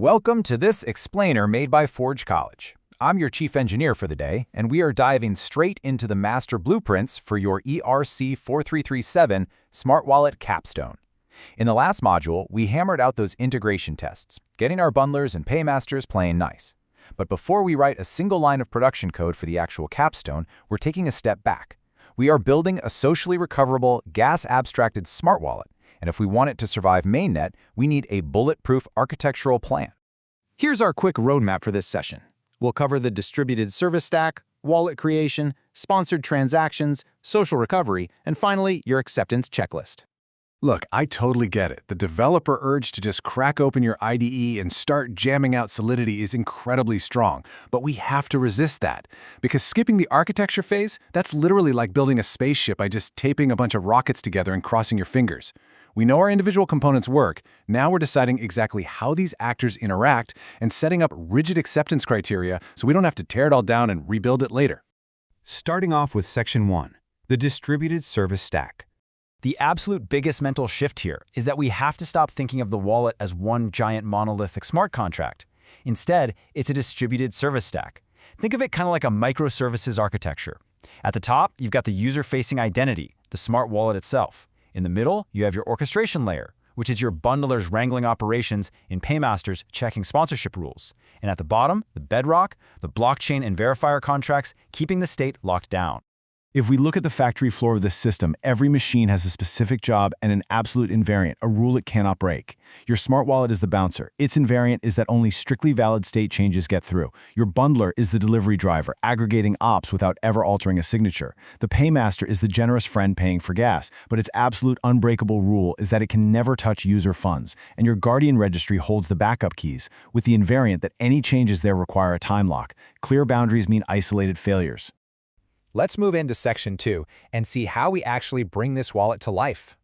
Welcome to this explainer made by Forge College. I'm your chief engineer for the day, and we are diving straight into the master blueprints for your ERC4337 Smart Wallet Capstone. In the last module, we hammered out those integration tests, getting our bundlers and paymasters playing nice. But before we write a single line of production code for the actual capstone, we're taking a step back. We are building a socially recoverable, gas-abstracted smart wallet, and if we want it to survive mainnet, we need a bulletproof architectural plan. Here's our quick roadmap for this session. We'll cover the distributed service stack, wallet creation, sponsored transactions, social recovery, and finally, your acceptance checklist. Look, I totally get it. The developer urge to just crack open your IDE and start jamming out Solidity is incredibly strong, but we have to resist that. Because skipping the architecture phase, that's literally like building a spaceship by just taping a bunch of rockets together and crossing your fingers. We know our individual components work. Now we're deciding exactly how these actors interact and setting up rigid acceptance criteria so we don't have to tear it all down and rebuild it later. Starting off with Section 1, the distributed service stack. The absolute biggest mental shift here is that we have to stop thinking of the wallet as one giant monolithic smart contract. Instead, it's a distributed service stack. Think of it kind of like a microservices architecture. At the top, you've got the user-facing identity, the smart wallet itself. In the middle, you have your orchestration layer, which is your bundlers wrangling operations in paymasters checking sponsorship rules. And at the bottom, the bedrock, the blockchain and verifier contracts keeping the state locked down. If we look at the factory floor of this system, every machine has a specific job and an absolute invariant, a rule it cannot break. Your smart wallet is the bouncer. Its invariant is that only strictly valid state changes get through. Your bundler is the delivery driver, aggregating ops without ever altering a signature. The paymaster is the generous friend paying for gas, but its absolute unbreakable rule is that it can never touch user funds. And your guardian registry holds the backup keys, with the invariant that any changes there require a time lock. Clear boundaries mean isolated failures. Let's move into Section 2 and see how we actually bring this wallet to life.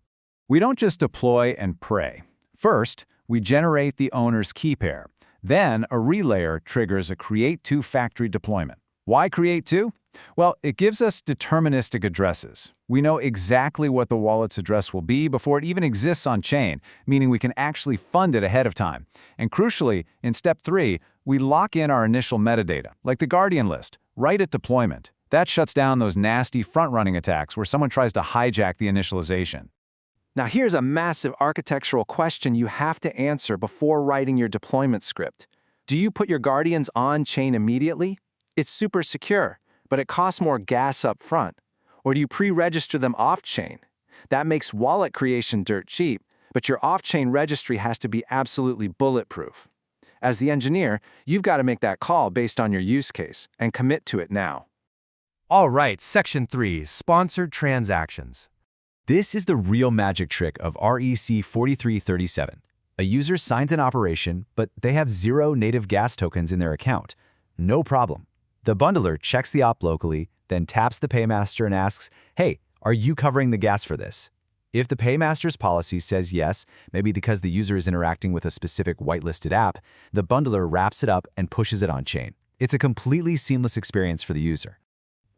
We don't just deploy and pray. First, we generate the owner's key pair. Then, a relayer triggers a create2 factory deployment. Why create2? Well, it gives us deterministic addresses. We know exactly what the wallet's address will be before it even exists on chain, meaning we can actually fund it ahead of time. And crucially, in Step 3, we lock in our initial metadata, like the Guardian list, right at deployment. That shuts down those nasty front-running attacks where someone tries to hijack the initialization. Now here's a massive architectural question you have to answer before writing your deployment script. Do you put your guardians on-chain immediately? It's super secure, but it costs more gas up front. Or do you pre-register them off-chain? That makes wallet creation dirt cheap, but your off-chain registry has to be absolutely bulletproof. As the engineer, you've got to make that call based on your use case and commit to it now. All right, Section 3, Sponsored Transactions. This is the real magic trick of REC 4337. A user signs an operation, but they have 0 native gas tokens in their account. No problem. The bundler checks the op locally, then taps the paymaster and asks, "Hey, are you covering the gas for this?" If the paymaster's policy says yes, maybe because the user is interacting with a specific whitelisted app, the bundler wraps it up and pushes it on-chain. It's a completely seamless experience for the user.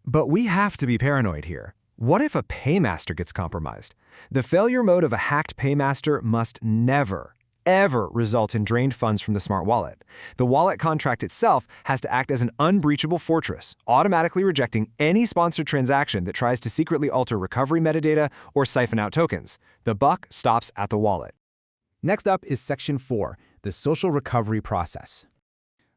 But we have to be paranoid here. What if a paymaster gets compromised? The failure mode of a hacked paymaster must never, ever result in drained funds from the smart wallet. The wallet contract itself has to act as an unbreachable fortress, automatically rejecting any sponsored transaction that tries to secretly alter recovery metadata or siphon out tokens. The buck stops at the wallet. Next up is Section 4, the social recovery process.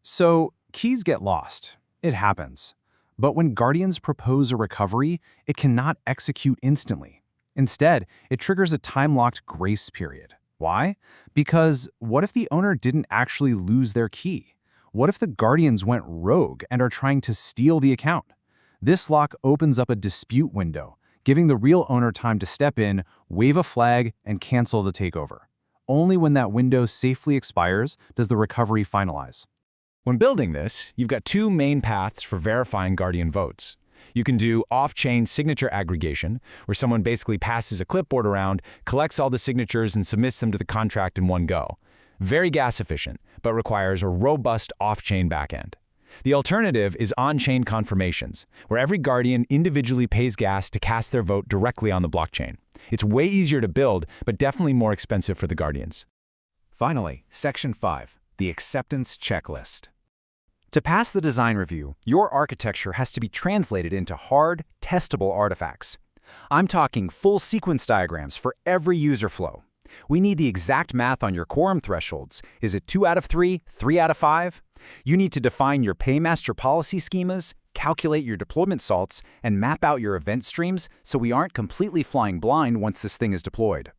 So, keys get lost. It happens. But when Guardians propose a recovery, it cannot execute instantly. Instead, it triggers a time-locked grace period. Why? Because what if the owner didn't actually lose their key? What if the Guardians went rogue and are trying to steal the account? This lock opens up a dispute window, giving the real owner time to step in, wave a flag, and cancel the takeover. Only when that window safely expires does the recovery finalize. When building this, you've got 2 main paths for verifying Guardian votes. You can do off-chain signature aggregation, where someone basically passes a clipboard around, collects all the signatures, and submits them to the contract in one go. Very gas efficient, but requires a robust off-chain backend. The alternative is on-chain confirmations, where every Guardian individually pays gas to cast their vote directly on the blockchain. It's way easier to build, but definitely more expensive for the Guardians. Finally, Section 5. the acceptance checklist. To pass the design review, your architecture has to be translated into hard, testable artifacts. I'm talking full sequence diagrams for every user flow. We need the exact math on your quorum thresholds. Is it 2 out of 3, 3 out of 5? You need to define your paymaster policy schemas, calculate your deployment salts, and map out your event streams so we aren't completely flying blind once this thing is deployed.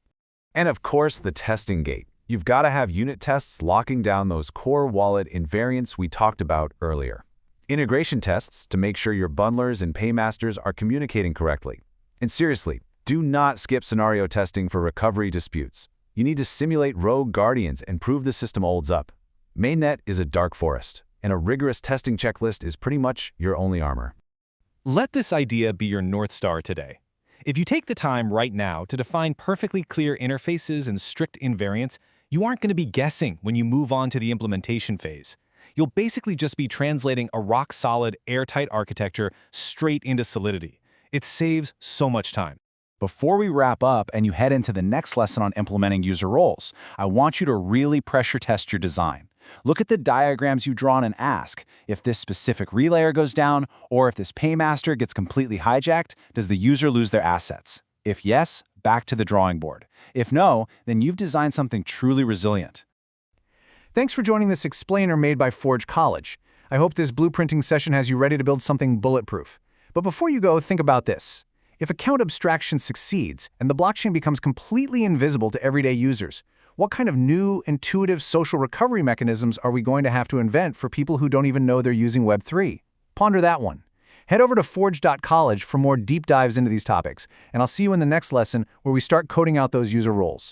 And of course, the testing gate. You've got to have unit tests locking down those core wallet invariants we talked about earlier. Integration tests to make sure your bundlers and paymasters are communicating correctly. And seriously, do not skip scenario testing for recovery disputes. You need to simulate rogue guardians and prove the system holds up. Mainnet is a dark forest, and a rigorous testing checklist is pretty much your only armor. Let this idea be your North Star today. If you take the time right now to define perfectly clear interfaces and strict invariants, you aren't going to be guessing when you move on to the implementation phase. You'll basically just be translating a rock-solid, airtight architecture straight into Solidity. It saves so much time. Before we wrap up and you head into the next lesson on implementing user roles, I want you to really pressure test your design. Look at the diagrams you've drawn and ask, if this specific relayer goes down or if this paymaster gets completely hijacked, does the user lose their assets? If yes, back to the drawing board. If no, then you've designed something truly resilient. Thanks for joining this explainer made by Forge College. I hope this blueprinting session has you ready to build something bulletproof. But before you go, think about this. If account abstraction succeeds and the blockchain becomes completely invisible to everyday users, what kind of new, intuitive social recovery mechanisms are we going to have to invent for people who don't even know they're using Web3? Ponder that one. Head over to forge.college for more deep dives into these topics, and I'll see you in the next lesson where we start coding out those user roles.